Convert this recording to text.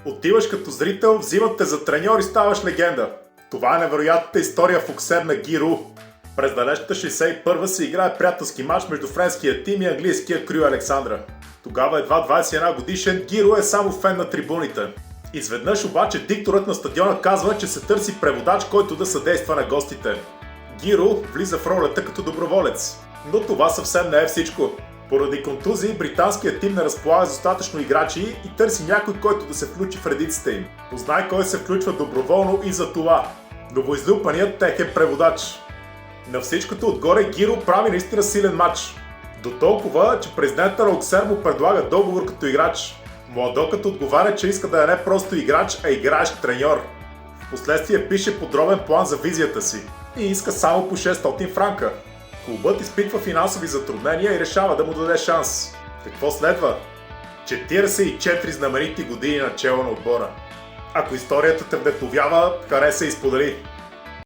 Отиваш като зрител, взимат те за треньор и ставаш легенда. Това е невероятната история в Оксер на Гиру. През далечната 61-а се играе приятелски матч между френския тим и английския Крю Александра. Тогава едва 21 годишен Гиру е само фен на трибуните. Изведнъж обаче дикторът на стадиона казва, че се търси преводач, който да съдейства на гостите. Гиру влиза в ролята като доброволец. Но това съвсем не е всичко. Поради контузии, британският тим не разполага достатъчно играчи и търси някой, който да се включи в редиците им. Познай кой се включва доброволно и за това. Новоизлюпаният техен преводач. На всичкото отгоре Гиру прави наистина силен матч. До толкова, че президента на Оксер му предлага договор като играч. Младокът отговаря, че иска да е не просто играч, а играещ треньор. Впоследствие пише подробен план за визията си и иска само по 600 франка. Клубът изпитва финансови затруднения и решава да му даде шанс. Какво следва? 44 знаменити години начело на отбора. Ако историята те вдъхновява, хареса и сподели.